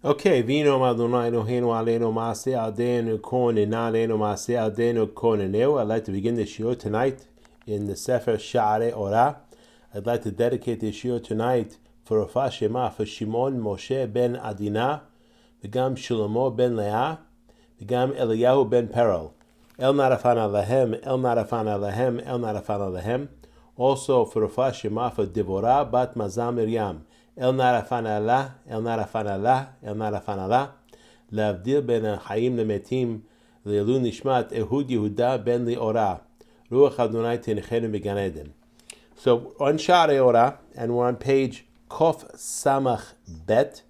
Okay, Vino Adonai Eloheinu Aleinu Maaseh Aldeinu Konenu Aleinu Maaseh Aldeinu Konenu. I'd like to begin the shiur tonight in the Sefer Shaare Orah. I'd like to dedicate the shiur tonight for Rafah Shema for Shimon Moshe ben Adina, V'gam Shlomo ben Leah, V'gam Eliyahu ben Perel. El Narafan Alehem, El Narafan Alehem, El Narafan Alehem. Also for Rafah Shema for Devorah bat Mazam Miriam. El Narafan Allah, El Narafan Allah, El Narafan Allah. Lavdil ben Chaim lemetim, Leilu Nishmat Ehud Yehuda ben Orah. Ruach Adonai Tenechenu Began Eden. So on Shaare Orah, and we're on page Kof Samach Bet,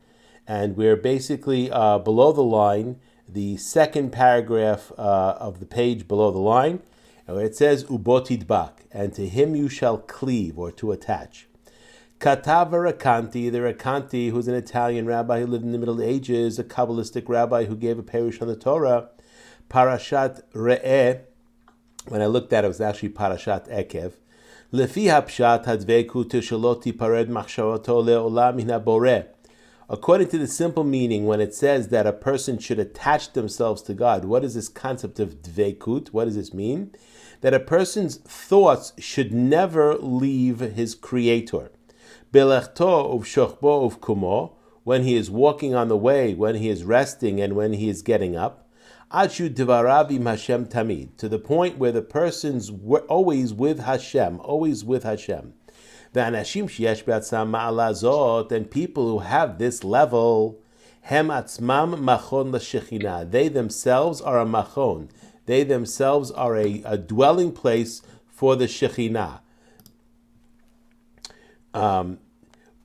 and we're basically below the line, the second paragraph of the page below the line, where it says Ubotidbak, and to him you shall cleave, or to attach. Katav Rakanti, the Rakanti, who's an Italian rabbi who lived in the Middle Ages, a Kabbalistic rabbi who gave a perush on the Torah, Parashat Re'eh. When I looked at it, it was actually Parashat Ekev. Lefi hapshat hadveku tishaloti pared machshavato le'olam min haboreh. According to the simple meaning, when it says that a person should attach themselves to God, what is this concept of dveikut? What does this mean? That a person's thoughts should never leave his Creator. Belechto uvshochbo uvkumo, when he is walking on the way, when he is resting, and when he is getting up. Achu devarav im Hashem tamid, to the point where the person's always with Hashem, always with Hashem. V'anashim sheyesh be'atzam ma'ala zot, and people who have this level, hem atzmam machon l'shechina, they themselves are a machon, they themselves are a dwelling place for the Shekhinah. Kihi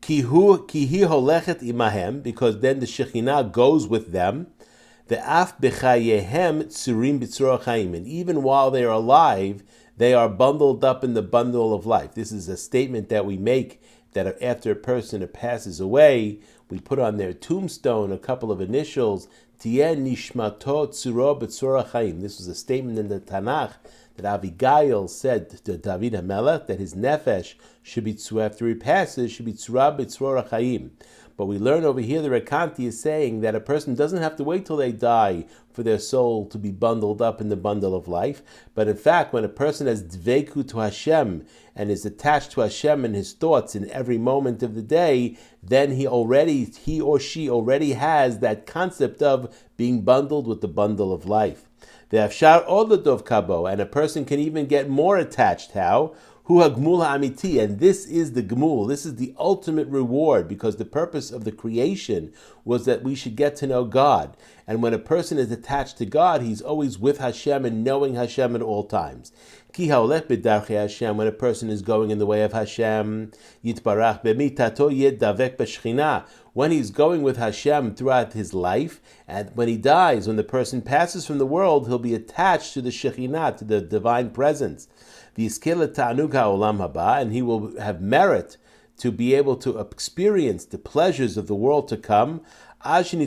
holechet imahem, because then the Shekhinah goes with them. The af bechayehem tzurim b'tzorah chaim, and even while they are alive, they are bundled up in the bundle of life. This is a statement that we make, that after a person passes away, we put on their tombstone a couple of initials, Tieh nishmato tzuro b'tzorah chaim. This was a statement in the Tanakh that Abigail said to David HaMelech that his nefesh should be, after he passes, should be tzura b'tzorah chaim. But we learn over here the Rekanti is saying that a person doesn't have to wait till they die for their soul to be bundled up in the bundle of life. But in fact, when a person has dveiku to Hashem and is attached to Hashem and his thoughts in every moment of the day, then he or she already has that concept of being bundled with the bundle of life. The afshar odladov kabo, and a person can even get more attached. How? Hu hagmul ha'amiti, and this is the gmul, this is the ultimate reward, because the purpose of the creation was that we should get to know God. And when a person is attached to God, he's always with Hashem and knowing Hashem at all times. Ki ha'olech b'darchei Hashem, when a person is going in the way of Hashem, yitbarach b'mitato yedavek b'shchina, when he's going with Hashem throughout his life, and when he dies, when the person passes from the world, he'll be attached to the Shekhinah, to the divine presence. And he will have merit to be able to experience the pleasures of the world to come, until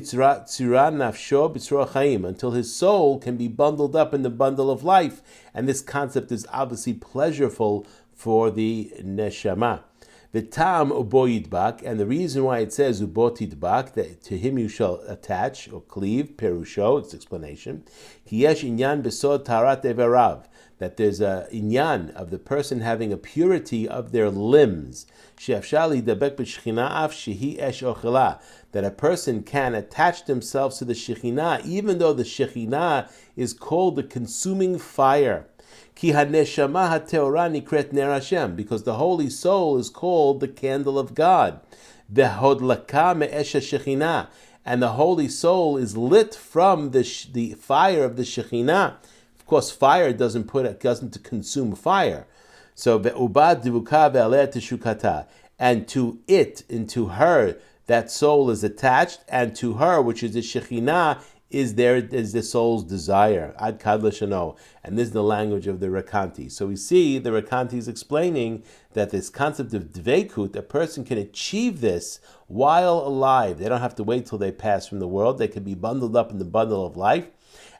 his soul can be bundled up in the bundle of life. And this concept is obviously pleasureful for the neshama. The tam uboyidbak, and the reason why it says ubotidbak, that to him you shall attach or cleave, perusho, its explanation, kiyesh inyan besod tarat everav, that there's a inyan of the person having a purity of their limbs, she'afshali debek b'shechina af shehi esh ochela, that a person can attach themselves to the Shekhinah, even though the Shekhinah is called the consuming fire. Ki haneshama hateorah nikret ner Hashem, because the holy soul is called the candle of God. Vehodlaka me'esh Shekhinah, and the holy soul is lit from the fire of the Shekhinah. Of course, fire doesn't consume fire. So ve'ubad divuka ve'aleh teshukata, and to it, into her, that soul is attached, and to her, which is the Shekhinah, is the soul's desire. Ad kad l'shano. And this is the language of the Rekanti. So we see the Rekanti is explaining that this concept of dveikut, a person can achieve this while alive. They don't have to wait till they pass from the world. They can be bundled up in the bundle of life.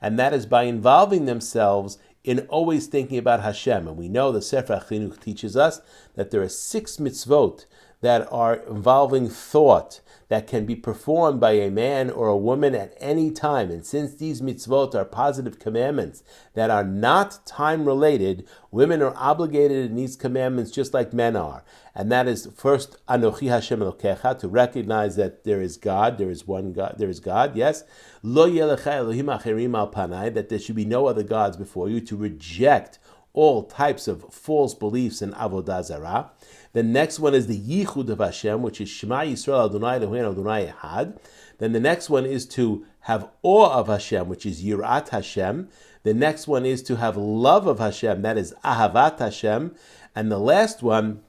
And that is by involving themselves in always thinking about Hashem. And we know the Sefer HaChinuch teaches us that there are 6 mitzvot that are involving thought, that can be performed by a man or a woman at any time. And since these mitzvot are positive commandments that are not time-related, women are obligated in these commandments just like men are. And that is first, Anochi Hashem Elokecha, to recognize that there is God, there is one God, there is God, yes. Lo yelecha Elohim acherim al panai, that there should be no other gods before you, to reject all types of false beliefs in Avodah Zarah. The next one is the Yichud of Hashem, which is Shema Yisrael Adonai Eloheinu Adonai Echad. Then the next one is to have awe of Hashem, which is Yirat Hashem. The next one is to have love of Hashem, that is Ahavat Hashem. And the last one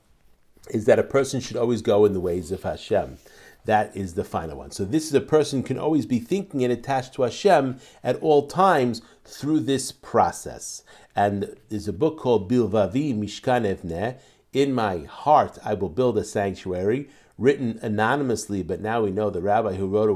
is that a person should always go in the ways of Hashem. That is the final one. So this is a person can always be thinking and attached to Hashem at all times through this process. And there's a book called Bilvavi Mishkan Evneh, In My Heart I Will Build a Sanctuary, written anonymously, but now we know the rabbi who wrote it,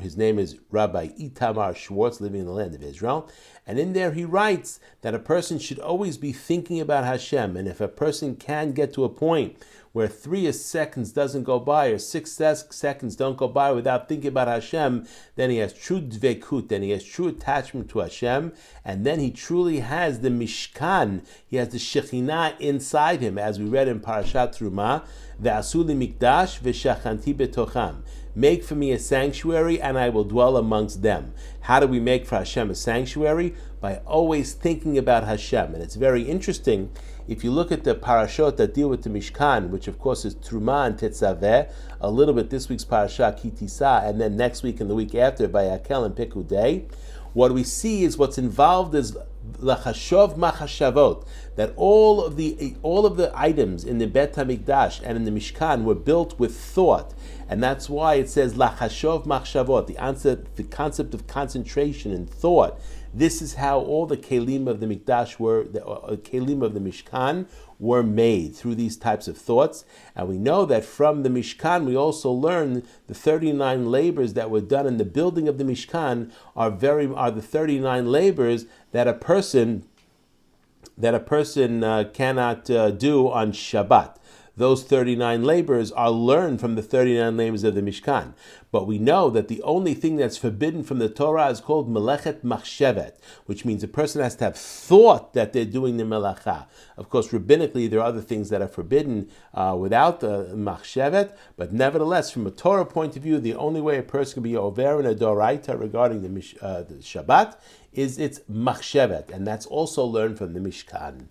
his name is Rabbi Itamar Schwartz, living in the land of Israel. And in there he writes that a person should always be thinking about Hashem. And if a person can get to a point where 3 seconds doesn't go by, or 6 seconds don't go by without thinking about Hashem, then he has true dvekut, then he has true attachment to Hashem, and then he truly has the Mishkan, he has the Shekhinah inside him, as we read in Parashat Truma, Ve'asu li mikdash ve'shachanti betocham. Make for me a sanctuary, and I will dwell amongst them. How do we make for Hashem a sanctuary? By always thinking about Hashem. And it's very interesting, if you look at the parashot that deal with the Mishkan, which of course is Truma and Tetzaveh, a little bit this week's parasha Ki Tisa, and then next week and the week after by Akel and Pekudei, what we see is what's involved is lachashov machashavot, that all of the items in the Bet HaMikdash and in the Mishkan were built with thought. And that's why it says lachashov machshavot, the concept of concentration and thought. This is how all the kelim of the Mikdash kelim of the Mishkan were made, through these types of thoughts. And we know that from the Mishkan we also learn the 39 labors that were done in the building of the Mishkan are the 39 labors that a person cannot do on Shabbat. Those 39 labors are learned from the 39 labors of the Mishkan. But we know that the only thing that's forbidden from the Torah is called melechet machshevet, which means a person has to have thought that they're doing the melacha. Of course, rabbinically, there are other things that are forbidden without the machshevet, but nevertheless, from a Torah point of view, the only way a person can be over in a doraita regarding the Shabbat is its machshevet, and that's also learned from the Mishkan.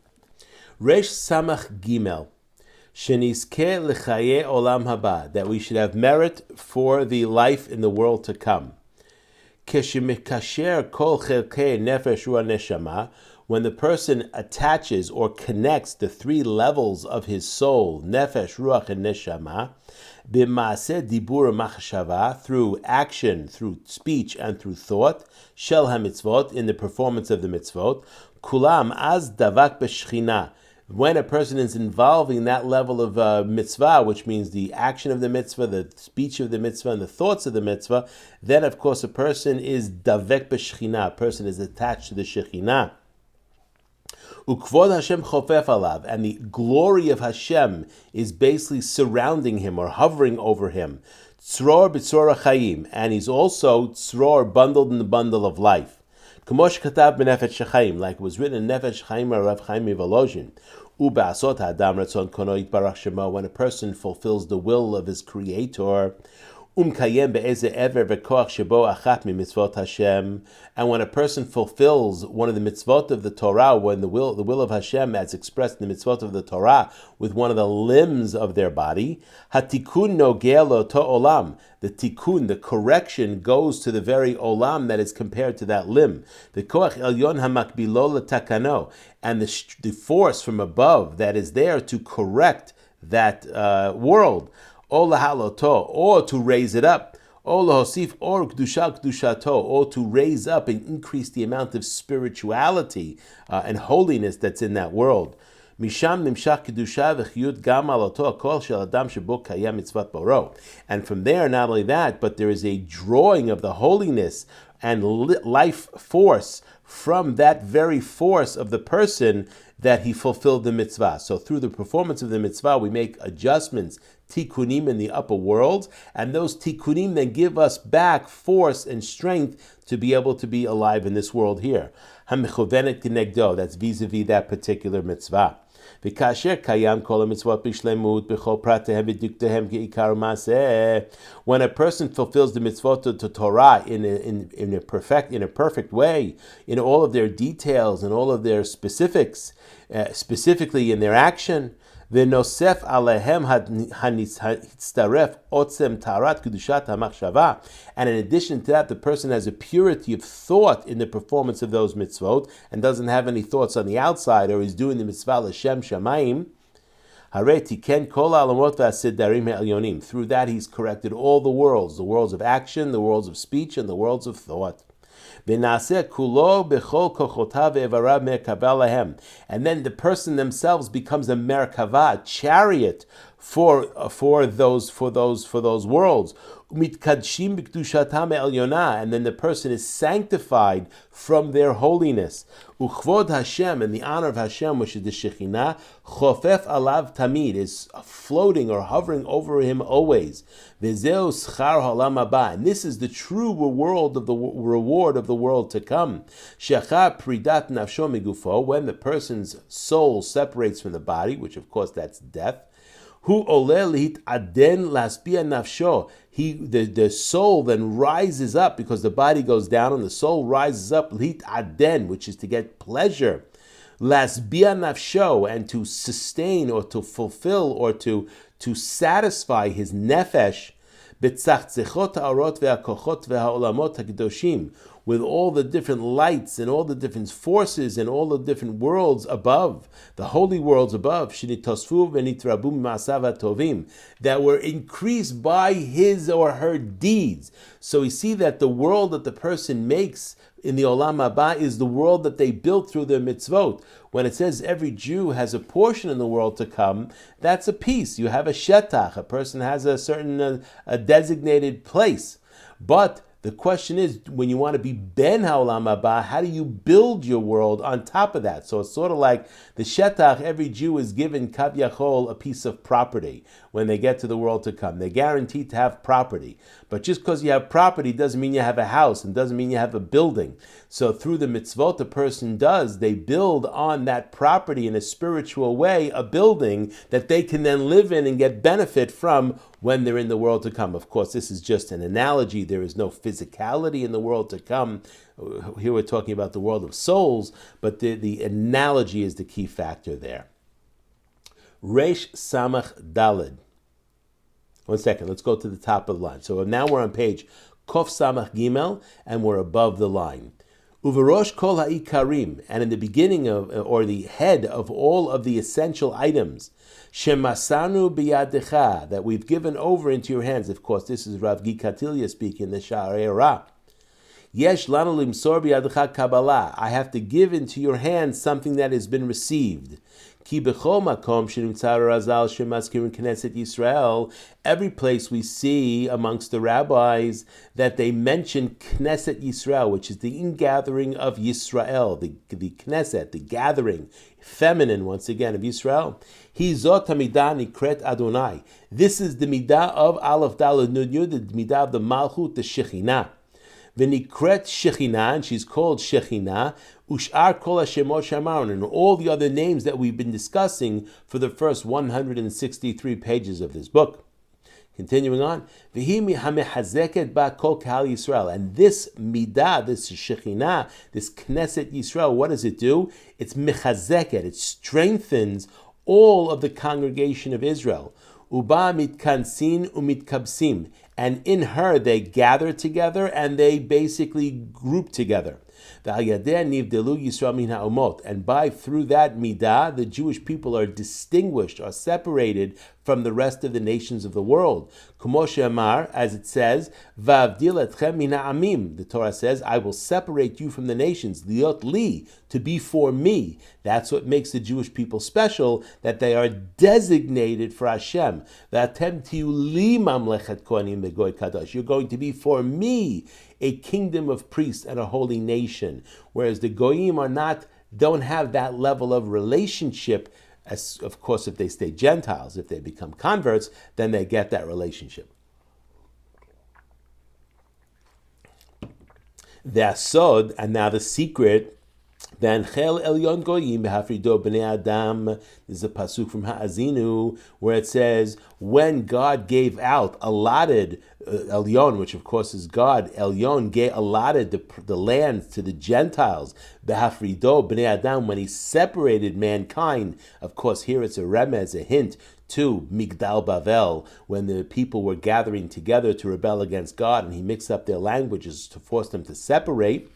Resh Samach Gimel. Shenizkeh lechaye olam haba, that we should have merit for the life in the world to come. Keshemikasher kol chelkei nefesh ruach neshama, when the person attaches or connects the 3 levels of his soul, nefesh, ruach, and neshama, b'maaseh dibur machshava, through action, through speech, and through thought, shel hamitzvot, in the performance of the mitzvot, kulam az davak b'shchina. When a person is involving that level of mitzvah, which means the action of the mitzvah, the speech of the mitzvah, and the thoughts of the mitzvah, then of course a person is davek b'shechina, a person is attached to the Shekhinah. Ukvod Hashem chofef alav, and the glory of Hashem is basically surrounding him or hovering over him. Tzror b'tzror ha'chayim, and he's also tzror, bundled in the bundle of life. Kamosh katav b'nefesh chaim, like it was written in Nefesh Chaim or Rav Chaim Volozhin. U'ba'asot ha'adam ratzon kono yitbarach shemo, when a person fulfills the will of his Creator. Kayem be'eze ever v'koach shebo achat mitzvot Hashem, and when a person fulfills one of the mitzvot of the Torah, when the will of Hashem as expressed in the mitzvot of the Torah, with one of the limbs of their body, hatikun nogeh lo'to olam, the tikkun, the correction, goes to the very olam that is compared to that limb. The koach elyon hamakbilo letakano, and the force from above that is there to correct that world. Or lahaloto, or to raise it up, or lahosif, or kedushato, or to raise up and increase the amount of spirituality and holiness that's in that world. Misham nimshach kedusha v'chiyut gam aloto kol shel adam shebo kayem mitzvat boro. And from there, not only that, but there is a drawing of the holiness and life force from that very force of the person that he fulfilled the mitzvah. So through the performance of the mitzvah, we make adjustments, tikkunim in the upper worlds, and those tikkunim then give us back force and strength to be able to be alive in this world here. Hamichovenet kinegdo, that's vis-a-vis that particular mitzvah. V'kasher kayam kol mitzvot b'shlemut b'chol pratehem v'duktehem ke'ikar maseh. When a person fulfills the mitzvot to Torah in a perfect way, in all of their details and all of their specifics, specifically in their action, v'nosef alehem hanitztaref otzem tarat kedushat hamachshava. And in addition to that, the person has a purity of thought in the performance of those mitzvot and doesn't have any thoughts on the outside, or is doing the mitzvah l'shem shamayim. Through that, he's corrected all the worlds of action, the worlds of speech, and the worlds of thought. And then the person themselves becomes a merkava, a chariot for those worlds. And then the person is sanctified from their holiness. Uchvod Hashem, and the honor of Hashem, which is the Shekhinah, chofef alav tamid, is floating or hovering over him always. Vezeu schar haolam haba, and this is the true reward of the world to come. Shechar pridat nafsho migufo, when the person's soul separates from the body, which of course that's death. Hu oleh lihit aden laspia nafsho. The soul then rises up, because the body goes down and the soul rises up, lihit aden, which is to get pleasure. Lasbia nafsho, and to sustain or to fulfill or to satisfy his nefesh. B'tzachtzechot ha'orot ve'akochot ve'ha'olamot ha'kedoshim, with all the different lights and all the different forces and all the different worlds above, the holy worlds above, shenitosfu v'nitrabu ma'asav ha'tovim, that were increased by his or her deeds. So we see that the world that the person makes in the Olam Haba is the world that they built through their mitzvot. When it says every Jew has a portion in the world to come, that's a piece. You have a shetach. A person has a certain a designated place. But the question is, when you want to be ben haolam haba, how do you build your world on top of that? So it's sort of like the shetach, every Jew is given kav yachol, a piece of property when they get to the world to come. They're guaranteed to have property. But just because you have property doesn't mean you have a house and doesn't mean you have a building. So through the mitzvot the person does, they build on that property in a spiritual way, a building that they can then live in and get benefit from when they're in the world to come. Of course, this is just an analogy. There is no physicality in the world to come. Here we're talking about the world of souls, but the analogy is the key factor there. Reish Samach Dalid. 1 second, let's go to the top of the line. So now we're on page Kof Samach Gimel, and we're above the line. Uverosh kol ha'ikarim, and in the beginning of, or the head of all of the essential items, shemasanu biyadecha, that we've given over into your hands. Of course, this is Rav Gikatilia speaking, the Shaare Orah. Yesh lanu limsor biyadecha kabbalah, I have to give into your hands something that has been received. Ki b'chol makom shenimtza razal shemazkirin Knesset Yisrael, every place we see amongst the rabbis that they mention Knesset Yisrael, which is the ingathering of Yisrael, the Knesset, the gathering, feminine once again, of Yisrael. Hi zot hamidah nikret Adonai. This is the midah of Aleph Daled Nun Yud, the midah of the Malchut, the Shekhinah. V'nikret Shekhinah, and she's called Shekhinah, Ush'ar kol hashemot shamarun, and all the other names that we've been discussing for the first 163 pages of this book. Continuing on, V'hi hamechazeket ba kol kahal Yisrael, and this midah, this Shekhinah, this Knesset Yisrael, what does it do? It's mechazeket, it strengthens all of the congregation of Israel. Uba mitkansin umitkabsim, and in her they gather together and they basically group together. And by through that midah, the Jewish people are distinguished, are separated from the rest of the nations of the world. As it says, the Torah says, I will separate you from the nations, liot li, to be for me. That's what makes the Jewish people special, that they are designated for Hashem. You're going to be for me a kingdom of priests and a holy nation. Whereas the Goyim don't have that level of relationship As of course, if they stay Gentiles, if they become converts, then they get that relationship. The sod, and now the secret. Then Chel Elyon Goyim Hafrido Bnei Adam. There's a pasuk from Ha'azinu where it says, when God gave out, allotted Elyon, which of course is God, Elyon allotted the lands to the Gentiles. Hafrido Bnei Adam, when he separated mankind. Of course, here it's a remez, a hint to Migdal Bavel, when the people were gathering together to rebel against God, and he mixed up their languages to force them to separate.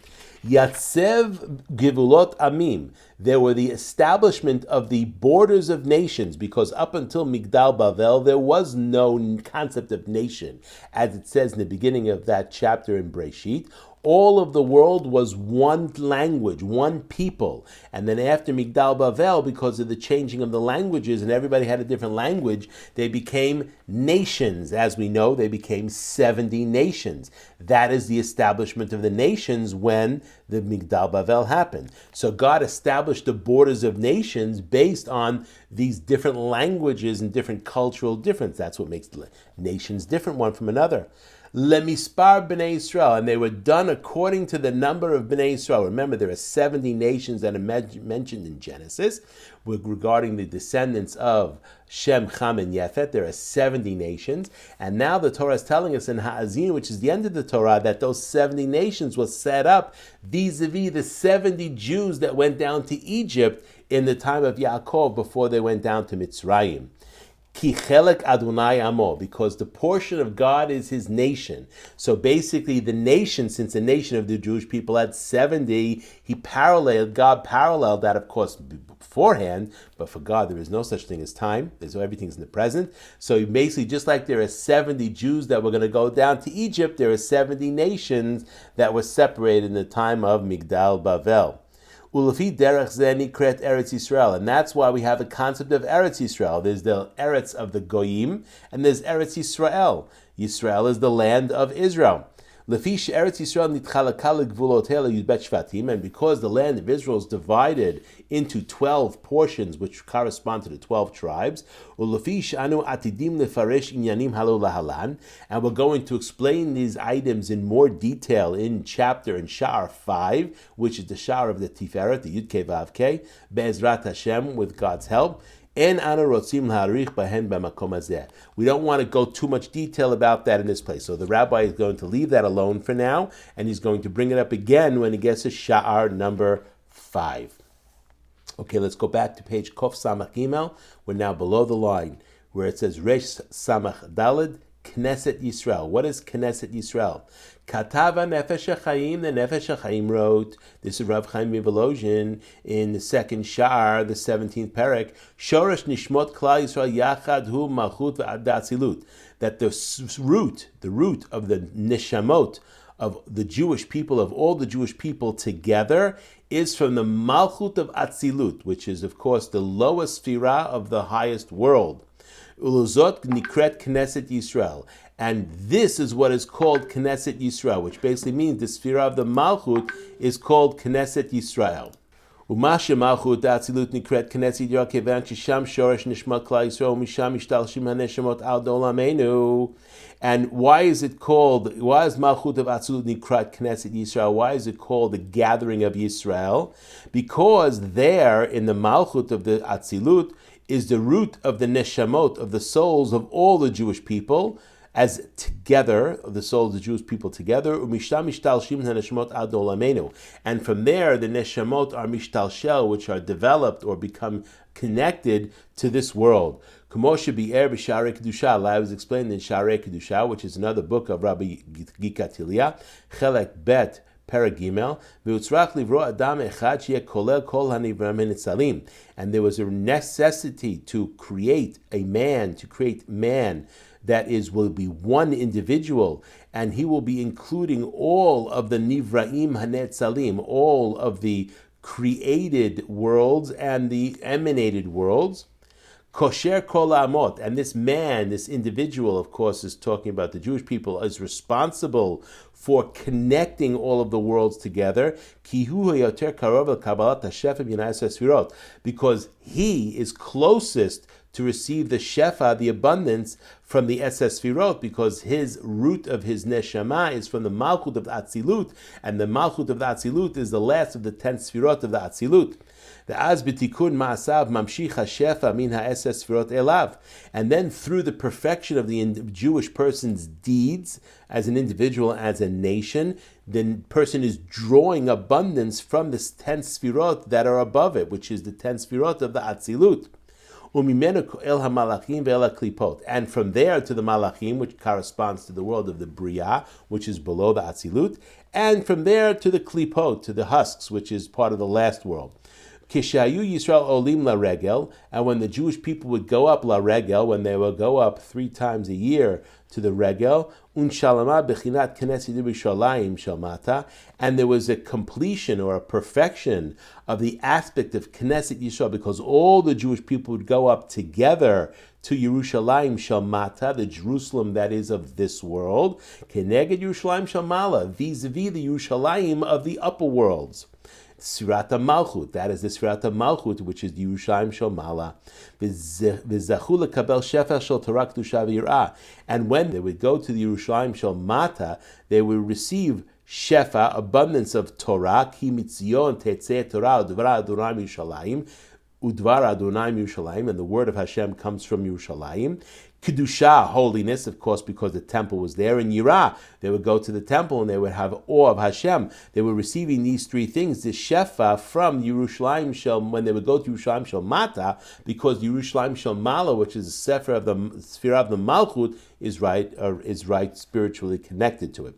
Yatsev Givulot Amim. There were the establishment of the borders of nations, because up until Migdal Bavel, there was no concept of nation. As it says in the beginning of that chapter in Breshit, all of the world was one language, one people. And then after Migdal Bavel, because of the changing of the languages, and everybody had a different language, they became nations. As we know, they became 70 nations. That is the establishment of the nations when the Migdal Bavel happened. So God established the borders of nations based on these different languages and different cultural difference. That's what makes nations different one from another. Lemispar B'nai Yisrael, and they were done according to the number of B'nai Yisrael. Remember, there are 70 nations that are mentioned in Genesis regarding the descendants of Shem, Cham, and Yefet. There are 70 nations, and now the Torah is telling us in Ha'azin, which is the end of the Torah, that those 70 nations were set up vis-a-vis the 70 Jews that went down to Egypt in the time of Yaakov before they went down to Mitzrayim. Ki chelek Adonai amo, because the portion of God is his nation. So basically the nation, since the nation of the Jewish people had 70, God paralleled that, of course, beforehand, but for God there is no such thing as time, so everything's in the present. So basically, just like there are 70 Jews that were going to go down to Egypt, there are 70 nations that were separated in the time of Migdal Bavel. Ulafi derech zeni kret Eretz Yisrael, and that's why we have the concept of Eretz Yisrael. There's the Eretz of the Goyim, and there's Eretz Yisrael. Yisrael is the land of Israel. Lefish Eretz Yisrael nitchalakal gvulotela yudbet shvatim, and because the land of Israel is divided into 12 portions, which correspond to the 12 tribes, ulefish anu atidim lefaresh inyanim halo lahalan, and we're going to explain these items in more detail in Shaare 5, which is the Shaare of the Tiferet, the Yud Kei Vav Kei, Be'ezrat Hashem, with God's help. We don't want to go too much detail about that in this place. So the rabbi is going to leave that alone for now, and he's going to bring it up again when he gets to Shaare number 5. Okay, let's go back to page Kof Samach Gimel. We're now below the line where it says Resh Samach Daled, Knesset Yisrael. What is Knesset Yisrael? Katava Nefesh HaChaim, the Nefesh HaChaim wrote, this is Rav Chaim Mivolozhin in the second Shaar, the 17th Perek, Shoresh Nishmot Klal Yisrael Yachad Hu Malchut V'Atzilut, that the root of the Neshamot of the Jewish people, of all the Jewish people together, is from the Malchut of Atzilut, which is of course the lowest Sphira of the highest world. Uluzot Nikret Knesset Yisrael. And this is what is called Knesset Yisrael, which basically means the Sphira of the Malchut is called Knesset Yisrael. Umasha Malchut Atzilut Nikret Knesset Yisrael Kevan Shisham Shoresh Nishmat Klal Yisrael Misham Mishtalshim HaNeshamot Al Dolamenu. And why is Malchut of Atzilut Nikret Knesset Yisrael? Why is it called the gathering of Yisrael? Because there in the Malchut of the Atzilut is the root of the Neshamot, of the souls of all the Jewish people, as together, the souls of the Jewish people together, and from there the neshamot are mishtalshel, which are developed or become connected to this world. I was explained in Shaare Kedusha, which is another book of Rabbi Gikatilia, Chelek Bet Paragimel, and there was a necessity to create man that will be one individual, and he will be including all of the Nivraim Hanetzalim, all of the created worlds and the emanated worlds. Kosher kol ha'amot, and this man, this individual, of course, is talking about the Jewish people, is responsible for connecting all of the worlds together. Because he is closest to receive the shefa, the abundance, from the Esses Sfirot, because his root of his neshama is from the Malchut of the Atzilut, and the Malchut of the Atzilut is the last of the 10 Sfirot of the Atzilut. The Az b'tikun ma'asav mamshich hashefa min ha'eses sfirot elav. And then through the perfection of the Jewish person's deeds, as an individual, as a nation, the person is drawing abundance from the 10 sfirot that are above it, which is the 10 sfirot of the Atzilut. And from there to the Malachim, which corresponds to the world of the Bria, which is below the Atzilut, and from there to the Klipot, to the husks, which is part of the last world. Kishayu Yisrael olim la regel, and when the Jewish people would go up la regel, when they would go up 3 times a year to the regel, unshalama bechinat knesset Yerushalayim shalmata, and there was a completion or a perfection of the aspect of Knesset Yisrael, because all the Jewish people would go up together to Yerushalayim shalmata, the Jerusalem that is of this world, keneged Yerushalayim shalmala, vis-a-vis the Yerushalayim of the upper worlds. Sfirat Malchut, that is the Sfirat Malchut, which is the Yerushalayim Shel Mala. V'zachu lekabel shefa shel Torah kedusha v'yirah. And when they would go to the Yerushalayim Shel Mata, they would receive shefa, abundance of Torah, ki mitzion tetzeh Torah udvar Adonai Yerushalayim, udvar Adonai Yerushalayim, and the word of Hashem comes from Yerushalayim. Kedusha, holiness, of course, because the temple was there. In Yirah, they would go to the temple and they would have awe of Hashem. They were receiving these 3 things, the shefa from Yerushalayim Shel, when they would go to Yerushalayim Shel Mata, because Yerushalayim Shel Mala, which is the sefer of the Sfirah of the Malchut, is right spiritually connected to it.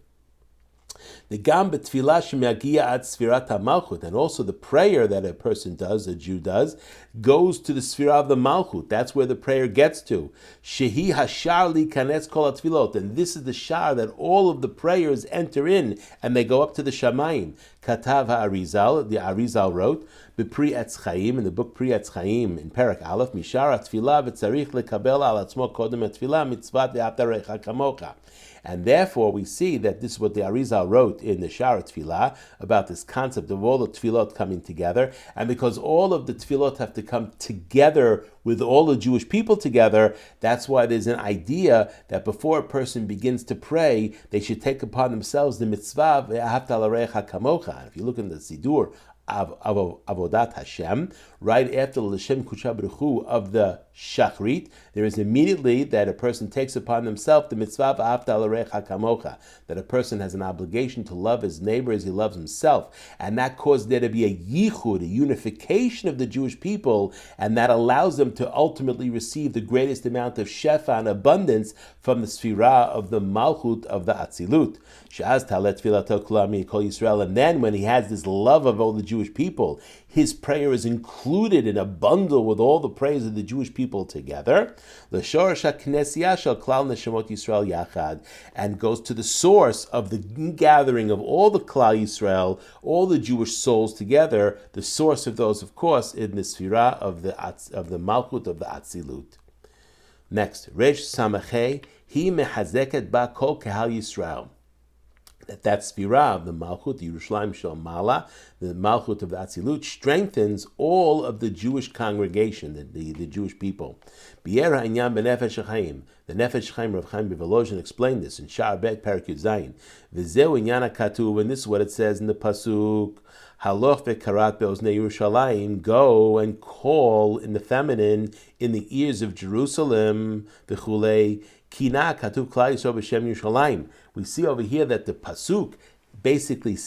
The gam betfilah shemiagia ad sfirat malchut, and also the prayer that a person does, a Jew does, goes to the sfirah of the malchut. That's where the prayer gets to. Shehi hashar li kanetz kol atfilot, and this is the shar that all of the prayers enter in, and they go up to the shamayim. Katav ha'arizal, the Arizal wrote, b'pri etz chaim, in the book Pri Etz Chaim, in Perek Aleph, mishar atfilah v'tzarich lekabel al atzmo kodem atfilah mitzvat ve'atarecha kamocha. And therefore, we see that this is what the Arizal wrote in the Shaare Tefillah about this concept of all the tefillot coming together. And because all of the tefillot have to come together with all the Jewish people together, that's why there's an idea that before a person begins to pray, they should take upon themselves the mitzvah ve'ahavta l'recha kamocha. And if you look in the Sidur of Avodat Hashem, right after the L'Shem Kudsha Baruch Hu of the Shachrit, there is immediately that a person takes upon himself the mitzvah v'ahavta l'recha kamocha, that a person has an obligation to love his neighbor as he loves himself, and that caused there to be a yichud, a unification of the Jewish people, and that allows them to ultimately receive the greatest amount of shefa and abundance from the sfirah of the malchut of the Atzilut. Sh'az talet tfilato kula mikol Yisrael, and then when he has this love of all the Jewish people, his prayer is included in a bundle with all the praise of the Jewish people together. L'shorosh ha'knesiyah shel klal neshemot Yisrael yachad, and goes to the source of the gathering of all the Klal Yisrael, all the Jewish souls together. The source of those, of course, in the sfirah of the Malchut of the Atzilut. Next, Resh Samachay, he mehazeket ba kol kahal Yisrael. That sfirah of the Malchut, the Yerushalayim Shel Mala, the Malchut of the Atzilut, strengthens all of the Jewish congregation, the Jewish people. Bi'er ha'inyan b'nefesh ha'chaim. The Nefesh Chaim Rav Chaim Bevolozhin explained this in Shaar Bet Perek Yud Zayin. V'zeu inyan ha'katuv, and this is what it says in the pasuk. Haloch ve'karat be'oznei Yerushalayim, go and call in the feminine in the ears of Jerusalem. V'chulei kina katuv klal Yisrael b'shem Yerushalayim. We see over here that the pasuk basically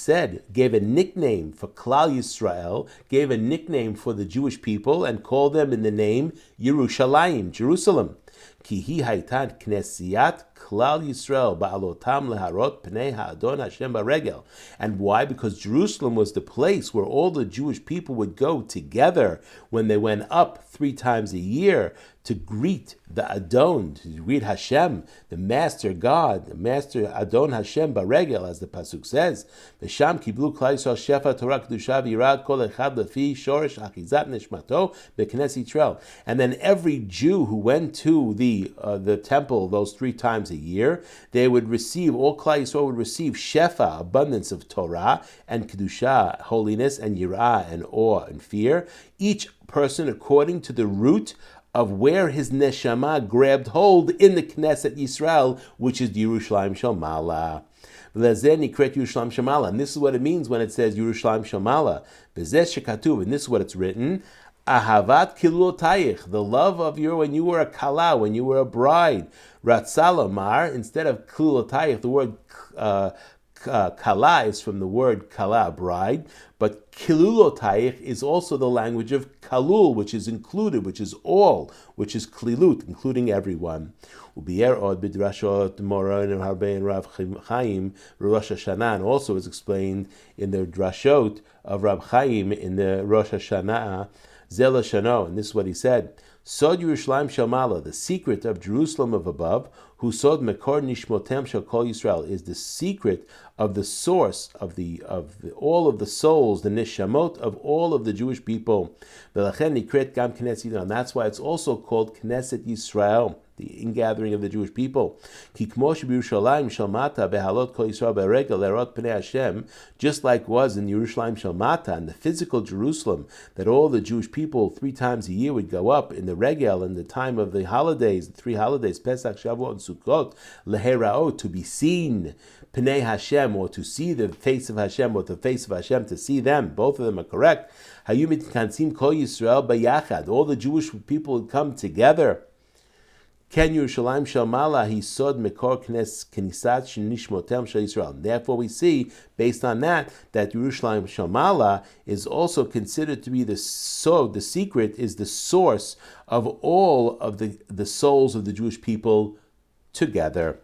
gave a nickname for Klal Yisrael, gave a nickname for the Jewish people, and called them in the name Yerushalayim, Jerusalem. Ki hi haitan knesiat klal Yisrael ba'alotam leharot pnei ha'adon Hashem baregel. And why? Because Jerusalem was the place where all the Jewish people would go together when they went up 3 times a year to greet the Adon, to greet Hashem, the Master God, the Master Adon Hashem Baregel, as the pasuk says. V'sham kiblu klal Yisrael shefa Torah kedusha v'yirad kol echad lefi shoresh achizat neshmato b'knes Yisrael. And then every Jew who went to the temple those 3 times a year, they would receive, all Klal Yisrael would receive shefa, abundance of Torah, and kedusha, holiness, and yirah, and awe and fear. Each person according to the root of where his neshama grabbed hold in the Knesset Yisrael, which is the Yerushalayim Shel Ma'ala. And this is what it means when it says Yerushalayim Shel Ma'ala. And this is what it's written. Ahavat kilotayich, the love of your, when you were a kala, when you were a bride. Ratzalamar, instead of kilotayich, the word kala is from the word kala, bride, but kilulotayich is also the language of kalul, which is included, which is all, which is klilut, including everyone. Ubier od bidrashot mora and harbein Rav Chaim Rosh Hashanah, also is explained in the drashot of Rav Chaim in the Rosh Hashanah Zela Shano, and this is what he said. Sod Yerushalayim Shel Ma'ala, the secret of Jerusalem of above, who sod mekor nishmotem shel kol Yisrael, is the secret of the source of all of the souls, the nishamot of all of the Jewish people. V'lachen nikret gam Knesset Yisrael, and that's why it's also called Knesset Yisrael, the ingathering of the Jewish people. Just like was in Yerushalayim Shel Mata, in the physical Jerusalem, that all the Jewish people 3 times a year would go up in the regel in the time of the holidays, the 3 holidays, Pesach, Shavuot, and Sukkot, leherao, to be seen, Pnei Hashem, or to see the face of Hashem, or the face of Hashem, to see them. Both of them are correct. Hayumit kansim kol Yisrael bayachad. All the Jewish people would come together. Ken Yerushalayim Shel Ma'ala he sod mekor knesat shenishmotem shel Yisrael. Therefore, we see, based on that Yerushalayim Shel Ma'ala is also considered to be the secret, is the source of all of the souls of the Jewish people together.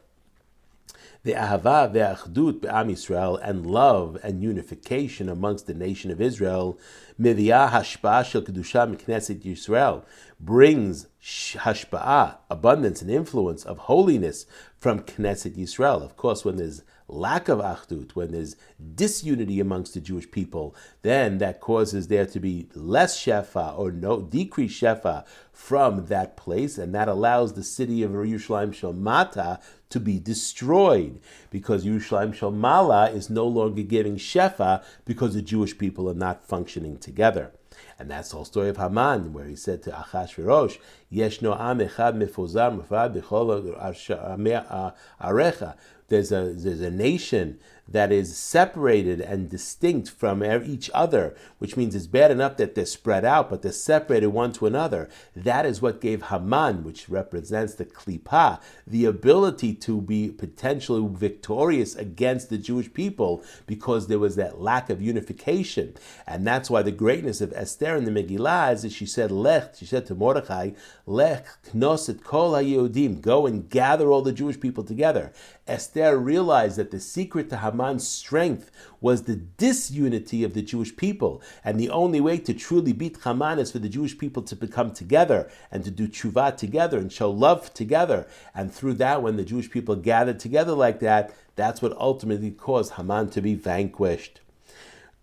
The ahava ve'achdut be'am Yisrael, and love and unification amongst the nation of Israel, miviyah hashpa'ah shel kedusha mikneset Yisrael, brings hashpa'ah, abundance and influence of holiness from Knesset Yisrael. Of course, when there's lack of achdut, when there's disunity amongst the Jewish people, then that causes there to be less shefa or no decreased shefa from that place, and that allows the city of Yerushalayim Shel Mata to be destroyed, because Yerushalayim Shel Ma'ala is no longer giving shefa because the Jewish people are not functioning together. And that's the whole story of Haman, where he said to Achashverosh, Yeshno am echad mefozar mefrad b'chol arecha. There's a nation that is separated and distinct from each other, which means it's bad enough that they're spread out, but they're separated one to another. That is what gave Haman, which represents the Klippa, the ability to be potentially victorious against the Jewish people, because there was that lack of unification. And that's why the greatness of Esther in the Megillah is that she said to Mordechai, Lech knos et kol haYehudim, go and gather all the Jewish people together. Esther realized that the secret to Haman's strength was the disunity of the Jewish people, and the only way to truly beat Haman is for the Jewish people to become together and to do tshuva together and show love together. And through that, when the Jewish people gathered together like that, that's what ultimately caused Haman to be vanquished.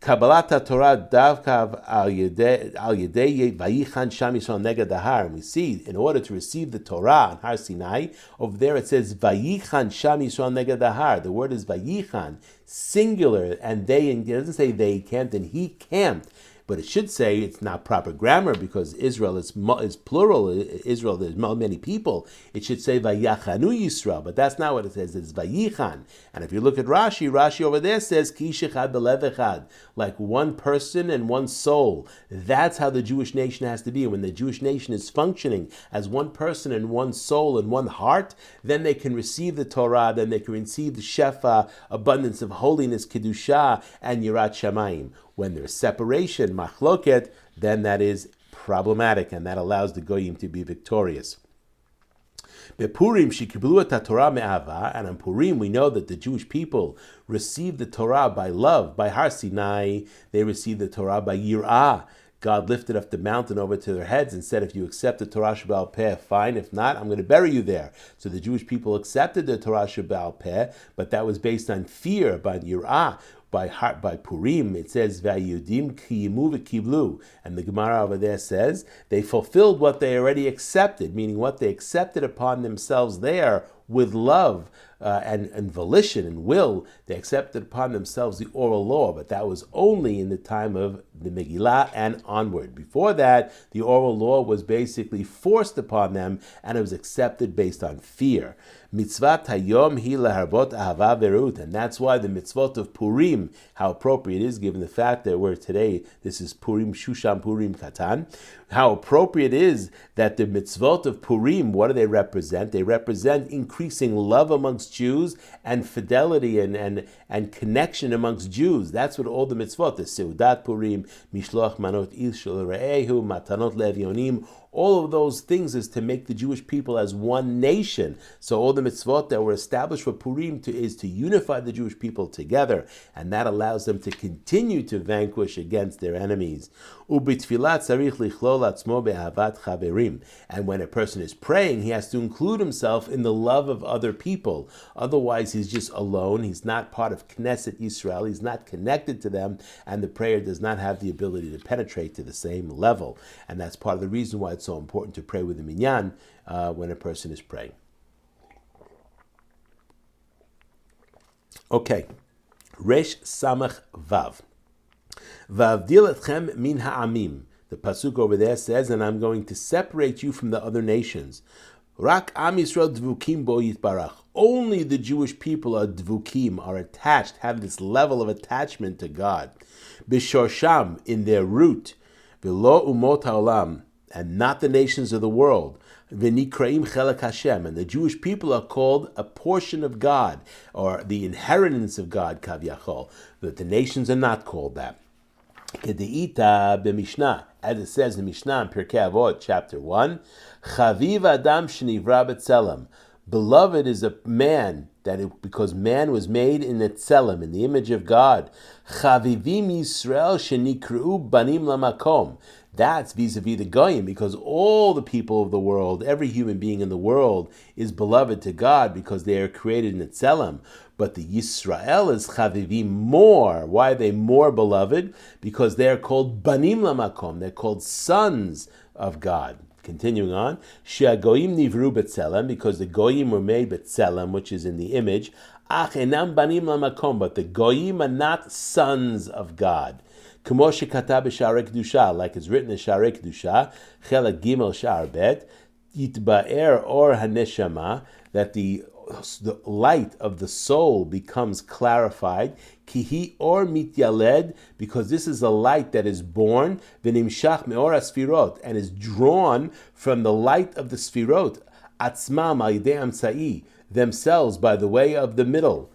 Kabbalat Torah davkav al yedei vayichan sham Yisrael neged dahar. And we see, in order to receive the Torah on Har Sinai, over there it says vayichan sham Yisrael neged dahar. The word is vayichan, singular, and it doesn't say they camped and he camped. But it should say, it's not proper grammar because Israel is plural. Israel, there's many people. It should say Vayachanu Yisrael, but that's not what it says. It's Vayichan. And if you look at Rashi over there says Kish echad belev echad, like one person and one soul. That's how the Jewish nation has to be. When the Jewish nation is functioning as one person and one soul and one heart, then they can receive the Torah, then they can receive the Shefa, abundance of holiness, Kedusha, and Yirat Shamayim. When there's separation, machloket, then that is problematic, and that allows the goyim to be victorious. Bepurim shekiblu et Torah me'ava, and on Purim we know that the Jewish people received the Torah by love, by Har Sinai. They received the Torah by Yirah. God lifted up the mountain over to their heads and said, if you accept the Torah Shebaal Peh, fine. If not, I'm going to bury you there. So the Jewish people accepted the Torah Shebaal Peh, but that was based on fear, by Yirah. By Purim, it says Vayudim ki yimu v'kiblu, and the Gemara over there says they fulfilled what they already accepted, meaning what they accepted upon themselves there with love and volition and will. They accepted upon themselves the oral law, but that was only in the time of the Megillah and onward. Before that, the oral law was basically forced upon them, and it was accepted based on fear. Mitzvah hayom hi laharbot ahava verut, and that's why the mitzvot of Purim, how appropriate it is given the fact that we're today, this is Purim Shushan Purim Katan, how appropriate it is that the mitzvot of Purim, what do they represent? They represent increasing love amongst Jews and fidelity and connection amongst Jews. That's what all the mitzvot, the Seudat Purim, Mishloach Manot Il Shel Re'ehu, Matanot Levionim, all of those things is to make the Jewish people as one nation. So all the mitzvot that were established for Purim is to unify the Jewish people together, and that allows them to continue to vanquish against their enemies. And when a person is praying, he has to include himself in the love of other people. Otherwise, he's just alone. He's not part of Knesset Yisrael. He's not connected to them, and the prayer does not have the ability to penetrate to the same level. And that's part of the reason why it's so important to pray with the minyan when a person is praying. Okay, Resh Samach Vav. Vavdil etchem min ha'amim. The pasuk over there says, and I'm going to separate you from the other nations. Rak Am Yisrael dvukim bo yitbarach. Only the Jewish people are dvukim, are attached, have this level of attachment to God. B'shorsham, in their root. V'lo umot ha'olam, and not the nations of the world. V'nikraim chelak Hashem, and the Jewish people are called a portion of God, or the inheritance of God, kavyachol. But the nations are not called that. Kedeita b'Mishnah, as it says in Mishnah in Pirkei Avot, chapter 1, Chaviv Adam shenivra b'tzelem. Beloved is a man because man was made in the tzelem, in the image of God. Chavivim Yisrael shenikru banim lamakom. That's vis-a-vis the Goyim, because all the people of the world, every human being in the world, is beloved to God because they are created in the tzelem. But the Yisrael is chavivim more. Why are they more beloved? Because they are called banim lamakom. They're called sons of God. Continuing on, She'agoyim nivru b'tzelem, because the Goyim were made b'tzelem, which is in the image. Ach enam banim lamakom, but the Goyim are not sons of God. K'mo shekata b'Shaare Kedusha, like it's written in Shaare Kedusha, Chelak Gimel Sha'ar Bet, Yitba'er Or HaNeshama, that the light of the soul becomes clarified. Kihi or mityaled, because this is a light that is born, v'nimshach me'or asfirot, and is drawn from the light of the sfirot, atzmam al yidei amsai, themselves by the way of the middle.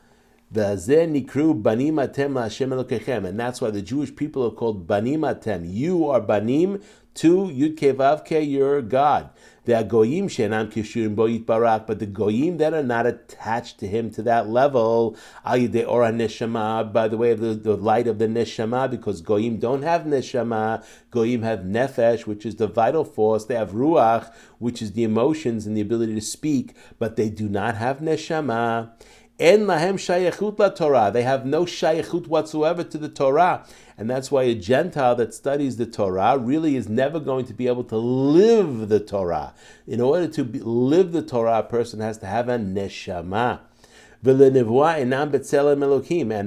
V'azeh nikru banim atem la'Hashem Elokechem, and that's why the Jewish people are called banim atem. You are banim to Yud Kei Vav Kei, your God. The goyim she'enam kishurim bo yitbarak, but the goyim that are not attached to him to that level, al yidei Orah neshama, by the way of the light of the neshama, because goyim don't have neshama. Goyim have nefesh, which is the vital force. They have ruach, which is the emotions and the ability to speak, but they do not have neshama. En lahem shayachut la Torah. They have no shayachut whatsoever to the Torah. And that's why a Gentile that studies the Torah really is never going to be able to live the Torah. In order to live the Torah, a person has to have a neshama. And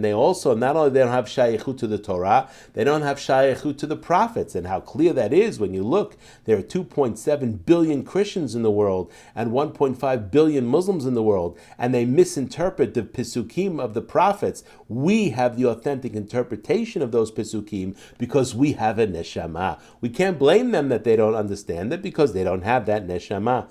they also, not only they don't have shayachut to the Torah, they don't have shayachut to the prophets. And how clear that is when you look. There are 2.7 billion Christians in the world and 1.5 billion Muslims in the world, and they misinterpret the pisukim of the prophets. We have the authentic interpretation of those pisukim because we have a neshama. We can't blame them that they don't understand it because they don't have that neshama.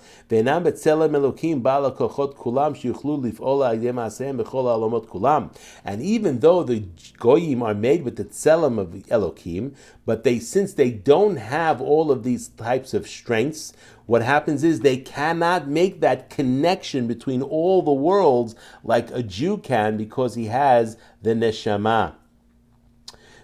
And even though the goyim are made with the tselem of Elokim, but since they don't have all of these types of strengths, what happens is they cannot make that connection between all the worlds like a Jew can, because he has the neshama.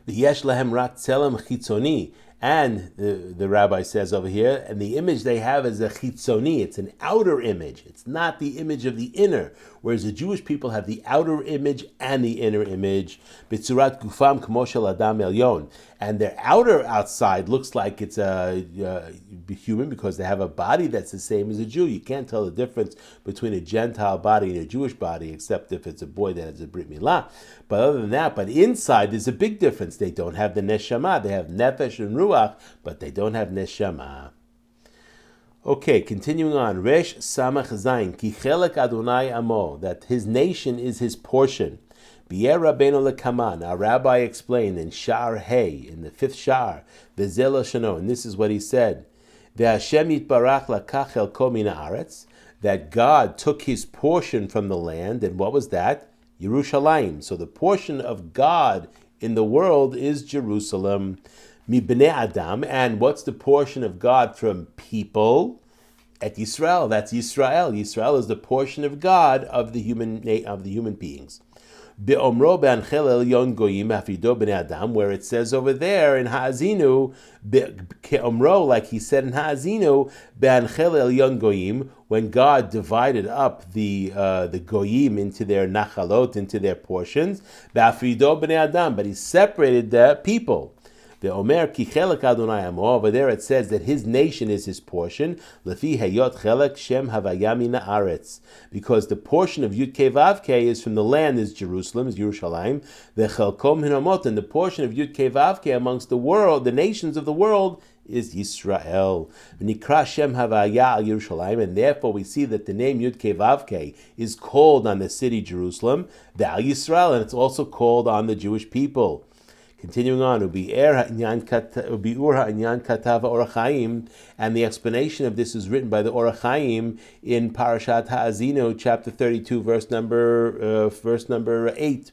The yesh lahem rak tselem chitzoni. And the rabbi says over here, and the image they have is a chitzoni. It's an outer image. It's not the image of the inner. Whereas the Jewish people have the outer image and the inner image. B'tzurat gufam k'mo shel adam elyon. And their outside looks like it's a human, because they have a body that's the same as a Jew. You can't tell the difference between a Gentile body and a Jewish body, except if it's a boy that has a Brit Milah. But other than that, but inside there's a big difference. They don't have the neshama. They have nefesh and ruach, but they don't have neshama. Okay, continuing on. Resh samach zayin ki chelek Adonai amo, that his nation is his portion. B'yer Rabbeinu lekaman. Our rabbi explained in Shaare, in the 5th Shaar, v'zelo shano, and this is what he said: Ve'Hashem yitbarach lakach elko min haaretz, that God took his portion from the land, and what was that? Yerushalayim. So the portion of God in the world is Jerusalem. Mi bnei Adam, and what's the portion of God from people? Et Yisrael. That's Yisrael. Yisrael is the portion of God of the human beings. Be'omro be'anchel elyon goyim hafido bnei Adam, where it says over there in Ha'azinu, ke'omro, like he said in Ha'azinu, be'anchel elyon goyim, when God divided up the goyim into their nachalot, into their portions, be'afido bnei Adam, but he separated the people. The Omer ki chelek Adonai amo, over there it says that his nation is his portion. Lefi heyot chelek shem havaya min haaretz, because the portion of Yud Kei Vav Kei is from the land, is Jerusalem, is Yerushalayim. The chelkom hinamot, and the portion of Yud Kei Vav Kei amongst the world, the nations of the world, is Yisrael. V'nikra shem havaya al Yerushalayim, and therefore we see that the name Yud Kei Vav Kei is called on the city Jerusalem, Ve'al Yisrael, and it's also called on the Jewish people. Continuing on, Ubi'ur ha'inyan katav Orah Chaim, and the explanation of this is written by the Orah Chaim in Parashat Ha'azinu, chapter 32, verse number 8.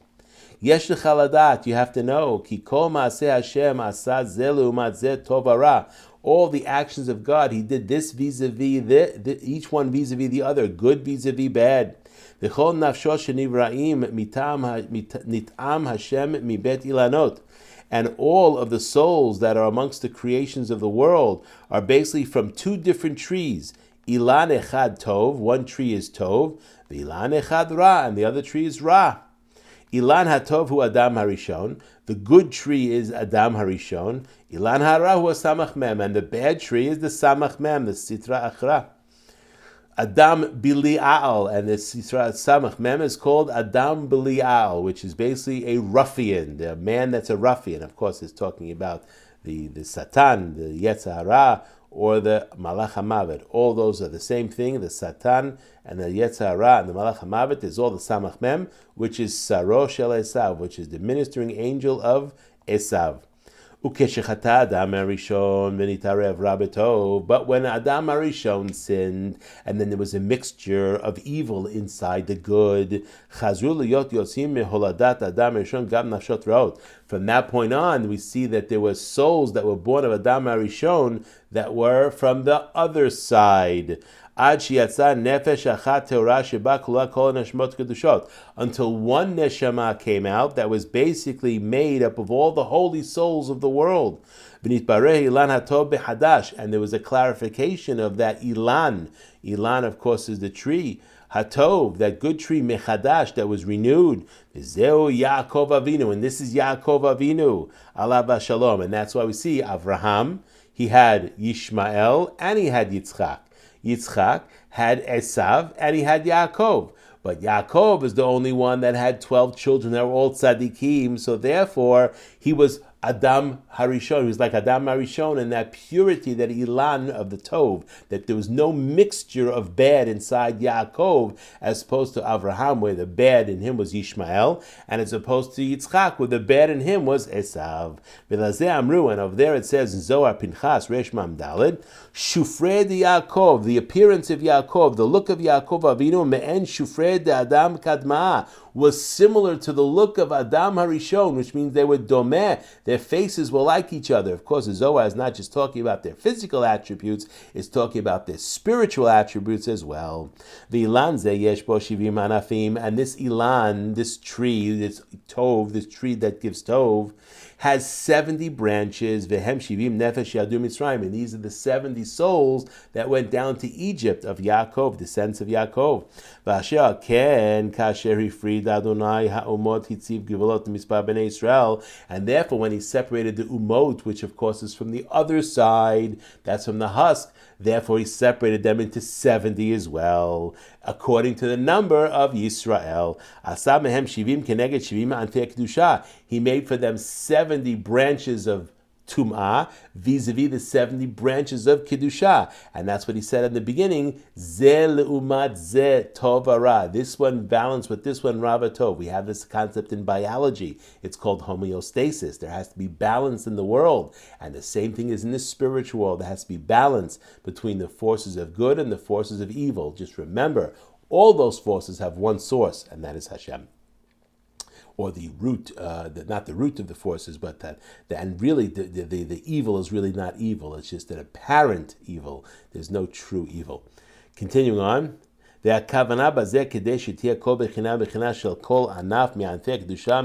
Yesh lecha ladat, you have to know, ki kol ma'aseh Hashem asa zelu u'mat tov hara. All the actions of God, he did this vis-a-vis, each one vis-a-vis the other, good vis-a-vis bad. V'chol nafsho shenivraim nit'am Hashem mibet ilanot. And all of the souls that are amongst the creations of the world are basically from two different trees. Ilan echad tov, one tree is tov, v'ilan echad ra, and the other tree is ra. Ilan hatov hu Adam harishon, the good tree is Adam harishon. Ilan hara hu samach mem, and the bad tree is the samach mem, the sitra achra. Adam Bili'al, and the Sisra Samach Mem is called Adam Bili'al, which is basically a ruffian, the man that's a ruffian. Of course, it's talking about the Satan, the Yetzer Hara, or the Malach HaMavet. All those are the same thing. The Satan and the Yetzer Hara and the Malach HaMavet is all the Samach Mem, which is Saro Shel Esav, which is the ministering angel of Esav. But when Adam Arishon sinned, and then there was a mixture of evil inside the good, from that point on, we see that there were souls that were born of Adam Arishon that were from the other side. Until one neshama came out that was basically made up of all the holy souls of the world. And there was a clarification of that ilan. Ilan, of course, is the tree. Hatov, that good tree, mechadash, that was renewed. Zeu Yaakov Avinu, and this is Yaakov Avinu, alav shalom. And that's why we see Avraham, he had Yishmael, and he had Yitzchak. Yitzchak had Esav, and he had Yaakov. But Yaakov is the only one that had 12 children that were all tzaddikim, so therefore he was Adam Harishon. He was like Adam Harishon in that purity, that Ilan of the Tov, that there was no mixture of bad inside Yaakov, as opposed to Avraham, where the bad in him was Yishmael, and as opposed to Yitzchak, where the bad in him was Esav. V'lazeh Amru, and over there it says in Zohar Pinchas, Resh Mam Daled, Shufred Yaakov, the appearance of Yaakov, the look of Yaakov Avinu, Me'en Shufred Adam Kadma, was similar to the look of Adam Harishon, which means they were domeh, their faces were like each other. Of course, the Zohar is not just talking about their physical attributes, it's talking about their spiritual attributes as well. The Ilan ze yesh bo shivim anafim, and this Ilan, this tree, this Tov, this tree that gives Tov, has 70 branches, vehem shivim nefesh yadu Mitzrayim, and these are the 70 souls that went down to Egypt of Yaakov, descendants of Yaakov. V'asher ken kasher hifrid Adonai ha'umot hitziv givolot mispar bnei Israel, and therefore when he separated the umot, which of course is from the other side, that's from the husk, therefore he separated them into 70 as well, according to the number of Yisrael. Asa mehem shivim keneged shivim anfei kedusha. He made for them 70 branches of Tum'ah, vis-a-vis the 70 branches of Kedusha. And that's what he said in the beginning, Ze le'umat ze tov ara. This one balanced with this one rava tov. We have this concept in biology. It's called homeostasis. There has to be balance in the world. And the same thing is in the spiritual world. There has to be balance between the forces of good and the forces of evil. Just remember, all those forces have one source, and that is Hashem. Or the root, not the root of the forces, but and really the evil is really not evil. It's just an apparent evil. There's no true evil. Continuing on. והכוונה בזה כדי שתהיה כל בחינה של כל ענף מענפי הקדושה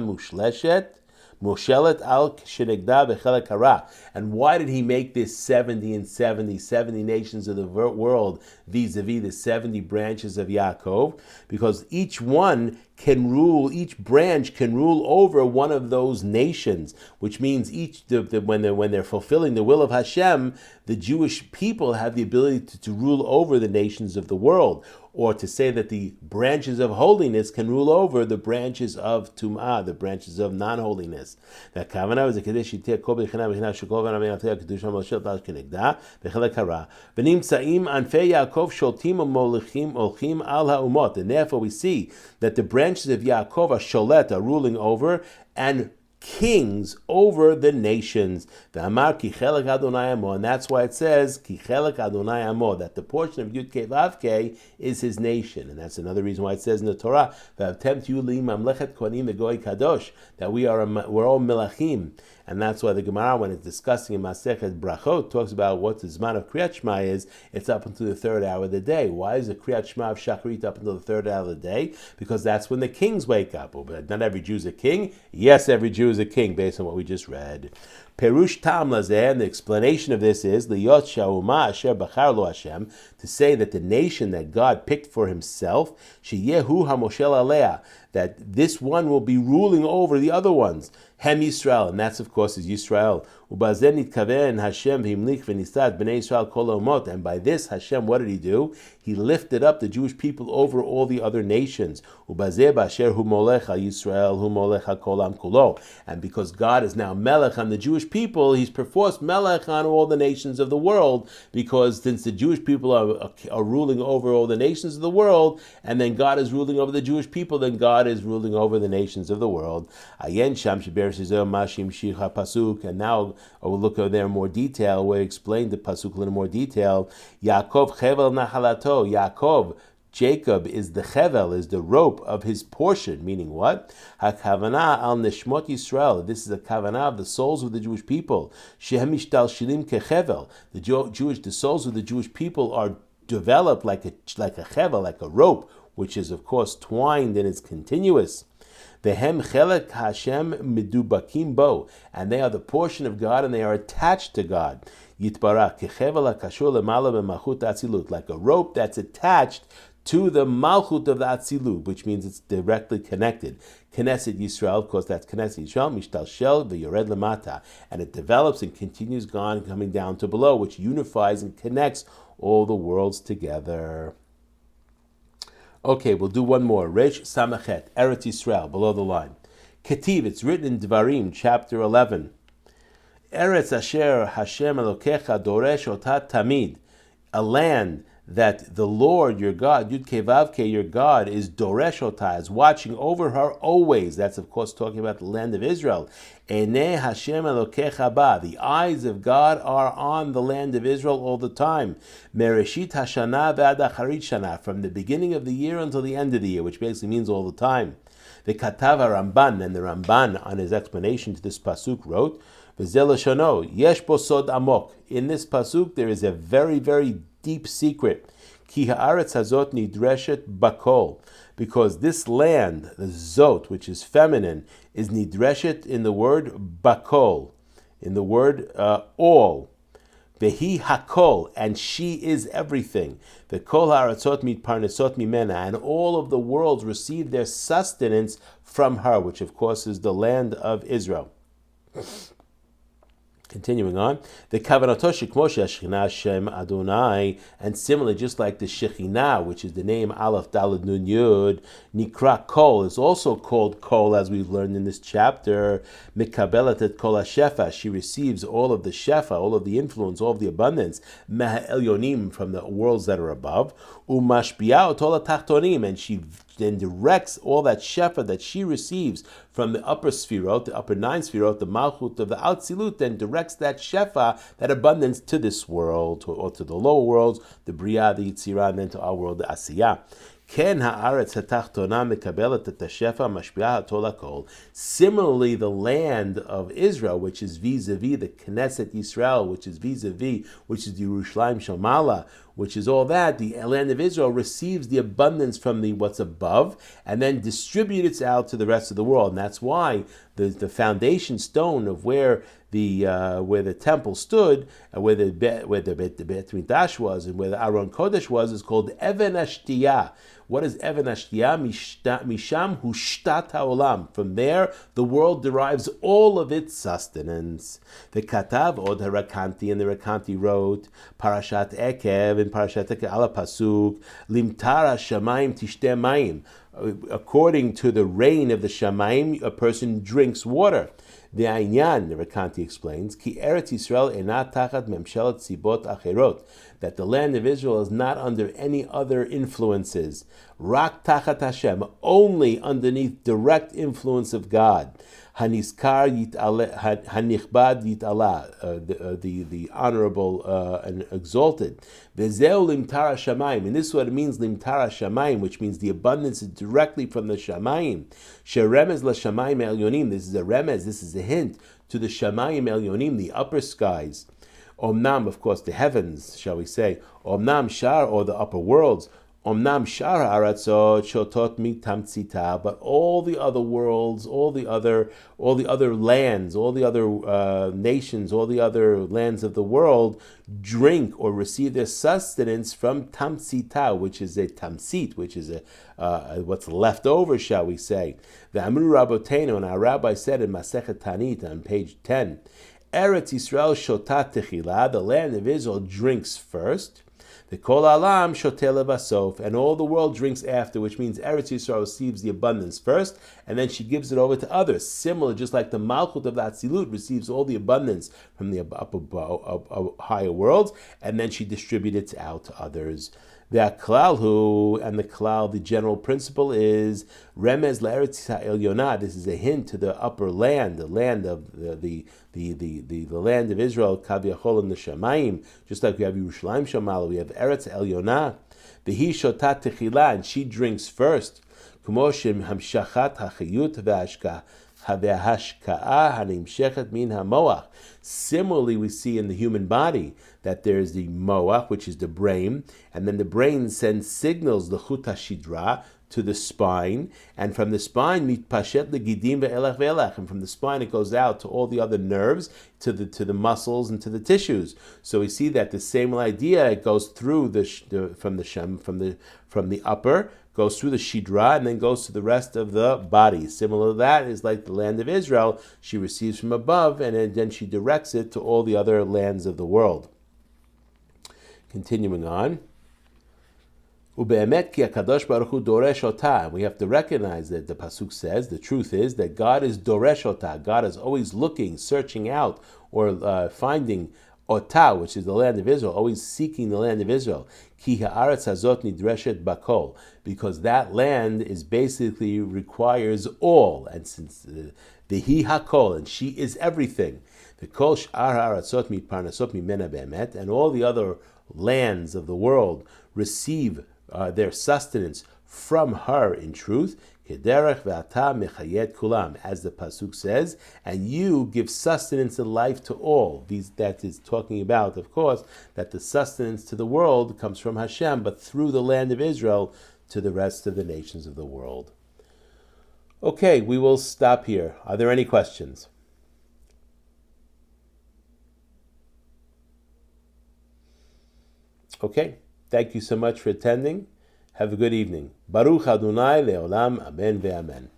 מושלת על שנגדה בחלק הרע. And why did he make this 70 and 70 nations of the world vis-a-vis the 70 branches of Yaakov? Because each one can rule, each branch can rule over one of those nations, which means when they're fulfilling the will of Hashem, the Jewish people have the ability to rule over the nations of the world, or to say that the branches of holiness can rule over the branches of Tum'ah, the branches of non-holiness. The kavanah was a kadesh yitia kol b'china shekol v'namei kedusha moshet al kenegda b'chelek hara v'nimtzaim anfei Yaakov sholtim olchim al ha'umot, and therefore we see that the branches of Yaakov are sholet, are ruling over, and kings over the nations. V'amar ki chelek Adonai amo, and that's why it says ki chelek Adonai amo, that the portion of Yud Kei Vav Kei is his nation, and that's another reason why it says in the Torah v'avtem tiyu li mamlechet kohanim v'goy kadosh, that we're all melachim. And that's why the Gemara, when it's discussing in Masechet Brachot, talks about what the Zman of Kriyat Shema is. It's up until the third hour of the day. Why is the Kriyat Shema of Shacharit up until the third hour of the day? Because that's when the kings wake up. But not every Jew is a king. Yes, every Jew is a king, based on what we just read. Perush Tam Lazeh, and the explanation of this is Liyot Sha'uma Asher Bachar Lo Hashem, to say that the nation that God picked for himself, Sheyehu HaMoshel Alea, that this one will be ruling over the other ones. Hem Yisrael, and that's of course is Yisrael. Ubazen nitkaven Hashem v'himlich v'nisad b'nei Yisrael kol ha'umot, and by this Hashem, what did he do? He lifted up the Jewish people over all the other nations. Ubazeh b'asher hu molech al Yisrael hu molech al kol am kulo, and because God is now melech on the Jewish people, he's perforce melech on all the nations of the world, because since the Jewish people are ruling over all the nations of the world, and then God is ruling over the Jewish people, then God is ruling over the nations of the world. Ayen sham sheber shizeh mashim shicha pasuk, and now we'll look over there in more detail. We'll explain the pasuk a little more detail. Yaakov chevel nachalato. Yaakov, Jacob, is the chevel, is the rope of his portion. Meaning what? Hakavana al neshmot Yisrael. This is a kavanah of the souls of the Jewish people. Shehem ishtal shilim kechevel. The souls of the Jewish people are developed like a chevel, like a rope, which is of course twined and is continuous. Vehem chelek Hashem medubakim bo, and they are the portion of God, and they are attached to God. Yitbarak kechevel hakashur lemala b'malchut atzilut, like a rope that's attached to the malchut of the atzilut, which means it's directly connected. Knesset Yisrael, of course, that's Knesset Yisrael, mishtal shel v'yored lemata, and it develops and continues coming down to below, which unifies and connects all the worlds together. Okay, we'll do one more. Resh Samachet, Eretz Yisrael, below the line. Ketiv, it's written in Devarim, chapter 11. Eretz asher Hashem Elokecha doresh ota tamid, a land that the Lord your God, Yud Kei Vav Kei, your God, is doresh ota, is watching over her always. That's of course talking about the land of Israel. Enei Hashem Elokecha ba, the eyes of God are on the land of Israel all the time. Mereshit Hashana v'ad acharit shana, from the beginning of the year until the end of the year, which basically means all the time. The Katav Ramban, and the Ramban on his explanation to this pasuk wrote, V'zel Shano, yesh bo sod amok. In this pasuk there is a very, very deep secret. Ki haaretz hazot nidreshet bakol, because this land, the zot, which is feminine, is nidreshet in the word bakol, in the word all. Vehi hakol, and she is everything. The kol haratzot mitparnesot mimena, and all of the worlds receive their sustenance from her, which of course is the land of Israel. Continuing on, the Kavanato Shekmo Shechina Shem Adonai, and similarly, just like the Shekhinah, which is the name Aleph Daled Nun Yud, Nikra Kol is also called Kol, as we've learned in this chapter. Mikabelet et Kol HaShefa, she receives all of the Shefa, all of the influence, all of the abundance, Meha Elyonim, from the worlds that are above, Umashbiah Otol HaTachtonim, and she then directs all that shefa that she receives from the upper sphirot, the upper 9 sphirot, the malchut of the Atzilut, then directs that shefa, that abundance, to this world, or to the lower worlds, the Bria, the Yitzirah, and then to our world, the Asiyah. Ken haaretz hatachtona mekabelet et hashefa mashbiah hatol hakol. Similarly, the land of Israel, which is vis-a-vis the Knesset Yisrael, which is vis-a-vis, which is the Yerushalayim Shamala, which is all that, the land of Israel receives the abundance from the what's above, and then distributes it out to the rest of the world. And that's why the foundation stone of where the temple stood, where the Bet Mikdash was, and where the Aron Kodesh was, is called Even Ashtiyah. What is Even Ashtiyah? Misham hu shtat haolam. From there, the world derives all of its sustenance. The Katav od Harakanti, and the Rakanti wrote, Parashat Ekev, in Parashat Ekev ala pasuk, Limtara shamayim tishte mayim. According to the rain of the shamayim, a person drinks water. The Ainyan, the Rakanti explains, Ki Eretz Yisrael enat tachat memshelet sibot acherot, that the land of Israel is not under any other influences. Rak tachat Hashem, only underneath direct influence of God. Haniskar hanichbad yit'ala, the honorable and exalted. Vezeu limtara shamayim, and this is what it means, limtara shamayim, which means the abundance is directly from the shamayim. Sheremez la shamayim elyonim, this is a remez, this is a hint to the shamayim elyonim, the upper skies. Omnam, of course, the heavens, shall we say. Omnam shar, or the upper worlds. Omnam shar haratzot shotot mitamtzita, but all the other worlds, all the other lands, all the other nations, all the other lands of the world drink or receive their sustenance from tamtzita, which is a tamsit, which is a what's left over, shall we say. The Amru Rabotenu, and our rabbi said in Masechet Tanit on page 10, Eretz Yisrael shotat techila, the land of Israel drinks first. The kol alam shotel levasof, and all the world drinks after, which means Eretz Yisrael receives the abundance first, and then she gives it over to others. Similar, just like the malchut of the Atzilut receives all the abundance from the upper higher worlds, and then she distributes it out to others. The klal and the klal, the general principle is remez la'eretz ha'elyonah. This is a hint to the upper land, the land of the land of Israel, kaviyachol in the shamayim. Just like we have Yerushalayim Shamala, we have Eretz Elyonah. V'hi shotat techila, and she drinks first. Kumo shem hamshachat hachiyut v'hashka'a hanimshechet min hamoach. Similarly, we see in the human body that there is the moach, which is the brain, and then the brain sends signals, the chut hashidra, to the spine, and from the spine mitpashet legidim ve'elach ve'elach, and from the spine it goes out to all the other nerves, to the muscles and to the tissues. So we see that the same idea, it goes through from the upper, goes through the shidra, and then goes to the rest of the body. Similar to that is like the land of Israel, she receives from above, and then she directs it to all the other lands of the world. Continuing on. Ube'emet ki HaKadosh Baruch Hu doresh ota. We have to recognize that the pasuk says, the truth is that God is doresh ota. God is always looking, searching out, or finding Otah, which is the land of Israel, always seeking the land of Israel. Ki ha'aretz hazot nidreshet bakol, because that land is basically requires all, and since Vehi hakol, and she is everything. The kol sh'ar ha'aratzot miparnasot mimena be'emet, and all the other lands of the world receive their sustenance from her in truth. Kederech ve'ata mechayet kulam, as the pasuk says, and you give sustenance and life to all. That is talking about, of course, that the sustenance to the world comes from Hashem, but through the land of Israel to the rest of the nations of the world. Okay, we will stop here. Are there any questions? Okay, thank you so much for attending. Have a good evening. Baruch Adonai le'olam, amen ve'amen.